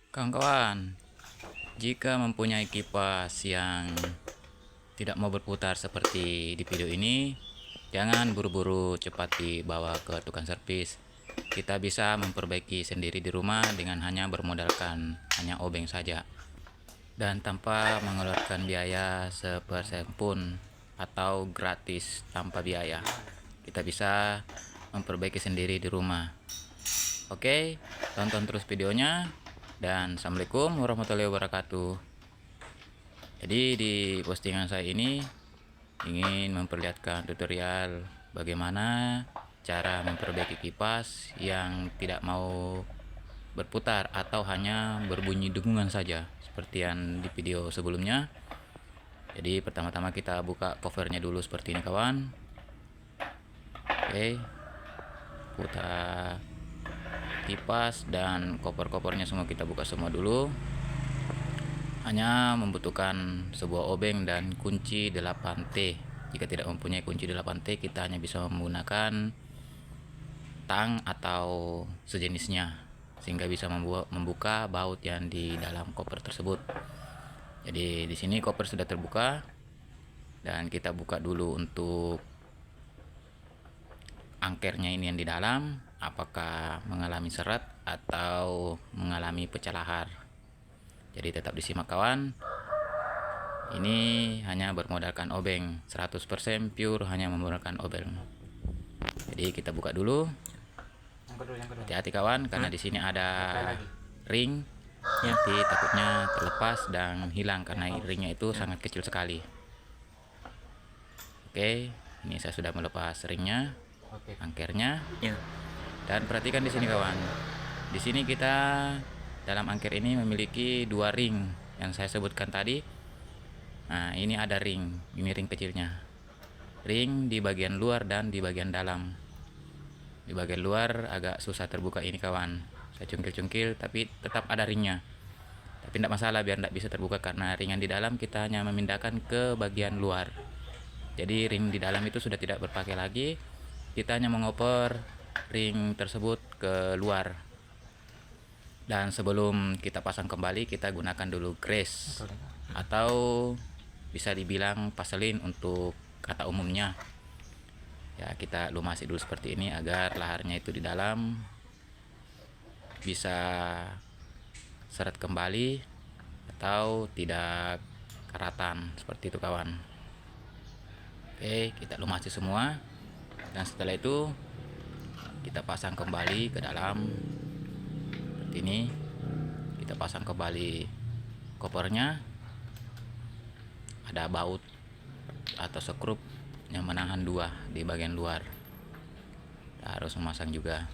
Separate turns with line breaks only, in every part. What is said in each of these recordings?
Kawan-kawan, jika mempunyai kipas yang tidak mau berputar seperti di video ini, jangan buru-buru cepat dibawa ke tukang servis. Kita bisa memperbaiki sendiri di rumah dengan hanya bermodalkan hanya obeng saja dan tanpa mengeluarkan biaya sepersen pun, atau gratis tanpa biaya. Kita bisa memperbaiki sendiri di rumah. Oke, tonton terus videonya. Dan assalamualaikum warahmatullahi wabarakatuh. Jadi di postingan saya ini ingin memperlihatkan tutorial bagaimana cara memperbaiki kipas yang tidak mau berputar atau hanya berbunyi dengungan saja seperti yang di video sebelumnya. Jadi pertama-tama kita buka covernya dulu seperti ini kawan. Oke, putar kipas dan koper-kopernya semua kita buka semua dulu. Hanya membutuhkan sebuah obeng dan kunci 8T. Jika tidak mempunyai kunci 8T, kita hanya bisa menggunakan tang atau sejenisnya sehingga bisa membuka baut yang di dalam koper tersebut. Jadi di sini koper sudah terbuka dan kita buka dulu untuk angkernya ini yang di dalam, apakah mengalami seret atau mengalami pecah lahar. Jadi tetap disimak kawan. Ini hanya bermodalkan obeng, 100% pure hanya menggunakan obeng. Jadi kita buka dulu. Hati-hati kawan, karena di sini ada ring. Nanti takutnya terlepas dan hilang karena ringnya itu sangat kecil sekali. Oke, ini saya sudah melepas ringnya, angkernya. Dan perhatikan di sini kawan. Di sini kita dalam angker ini memiliki dua ring yang saya sebutkan tadi. Nah, ini ada ring, ini ring kecilnya. Ring di bagian luar dan di bagian dalam. Di bagian luar agak susah terbuka ini kawan. Saya cungkil-cungkil tapi tetap ada ringnya. Tapi tidak masalah biar tidak bisa terbuka karena ring yang di dalam kita hanya memindahkan ke bagian luar. Jadi ring di dalam itu sudah tidak berpakai lagi. Kita hanya mengoper ring tersebut ke luar. Dan sebelum kita pasang kembali, kita gunakan dulu grease atau bisa dibilang vaselin untuk kata umumnya. Ya, kita lumasi dulu seperti ini agar laharnya itu di dalam bisa seret kembali atau tidak karatan seperti itu kawan. Oke, kita lumasi semua dan setelah itu kita pasang kembali ke dalam seperti ini. Kita pasang kembali kopernya. Ada baut atau skrup yang menahan dua di bagian luar. Kita harus memasang juga.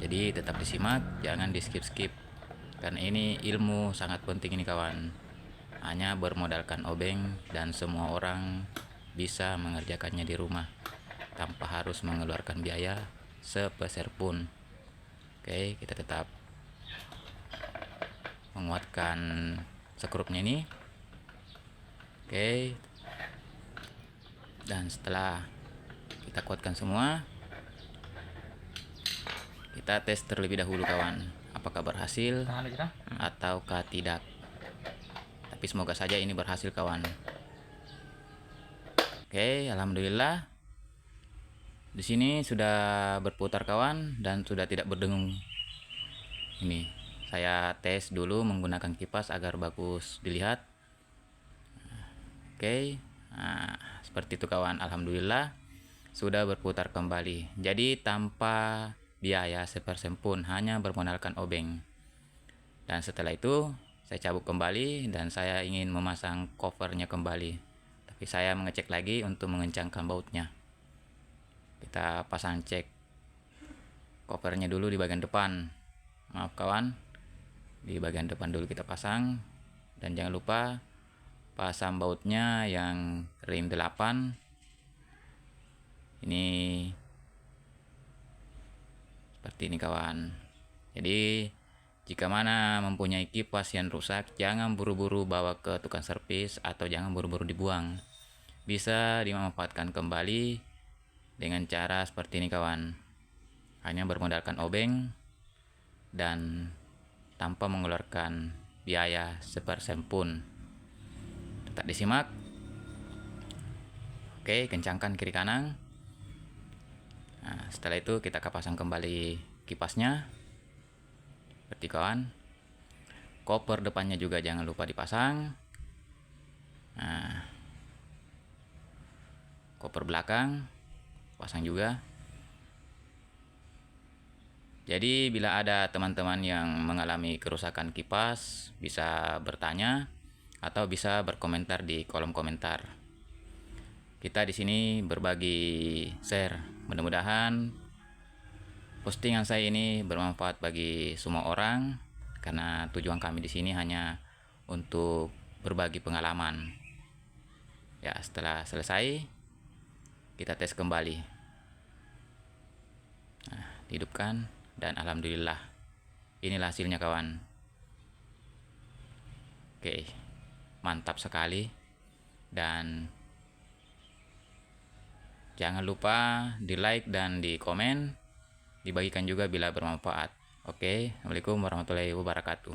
Jadi tetap disimak, jangan di skip-skip karena ini ilmu sangat penting ini kawan. Hanya bermodalkan obeng dan semua orang bisa mengerjakannya di rumah tanpa harus mengeluarkan biaya sepeser pun. Oke, kita tetap menguatkan skrupnya ini. Oke, dan setelah kita kuatkan semua, kita tes terlebih dahulu kawan, apakah berhasil ataukah tidak. Tapi semoga saja ini berhasil kawan. Oke, alhamdulillah. Di sini sudah berputar kawan dan sudah tidak berdengung. Ini saya tes dulu menggunakan kipas agar bagus dilihat. Oke, nah, seperti itu kawan. Alhamdulillah sudah berputar kembali. Jadi tanpa biaya sepersen pun, hanya bermodalkan obeng. Dan setelah itu saya cabut kembali dan saya ingin memasang covernya kembali. Tapi saya mengecek lagi untuk mengencangkan bautnya. Kita pasang cek covernya dulu di bagian depan. Maaf kawan, di bagian depan dulu kita pasang. Dan jangan lupa pasang bautnya yang ring 8. Ini seperti ini kawan. Jadi jika mana mempunyai kipas yang rusak, jangan buru-buru bawa ke tukang servis atau jangan buru-buru dibuang. Bisa dimanfaatkan kembali dengan cara seperti ini kawan. Hanya bermodalkan obeng dan tanpa mengeluarkan biaya sepersen pun. Tetap disimak. Oke, kencangkan kiri kanan. Nah, setelah itu kita pasang kembali kipasnya. Seperti kawan. Koper depannya juga jangan lupa dipasang. Nah, koper belakang pasang juga. Jadi bila ada teman-teman yang mengalami kerusakan kipas, bisa bertanya atau bisa berkomentar di kolom komentar. Kita di sini berbagi share. Mudah-mudahan postingan saya ini bermanfaat bagi semua orang, karena tujuan kami di sini hanya untuk berbagi pengalaman. Ya, setelah selesai kita tes kembali. Nah, dihidupkan. Dan alhamdulillah inilah hasilnya kawan. Oke, mantap sekali. Dan jangan lupa di like dan di komen, dibagikan juga bila bermanfaat. Oke, assalamualaikum warahmatullahi wabarakatuh.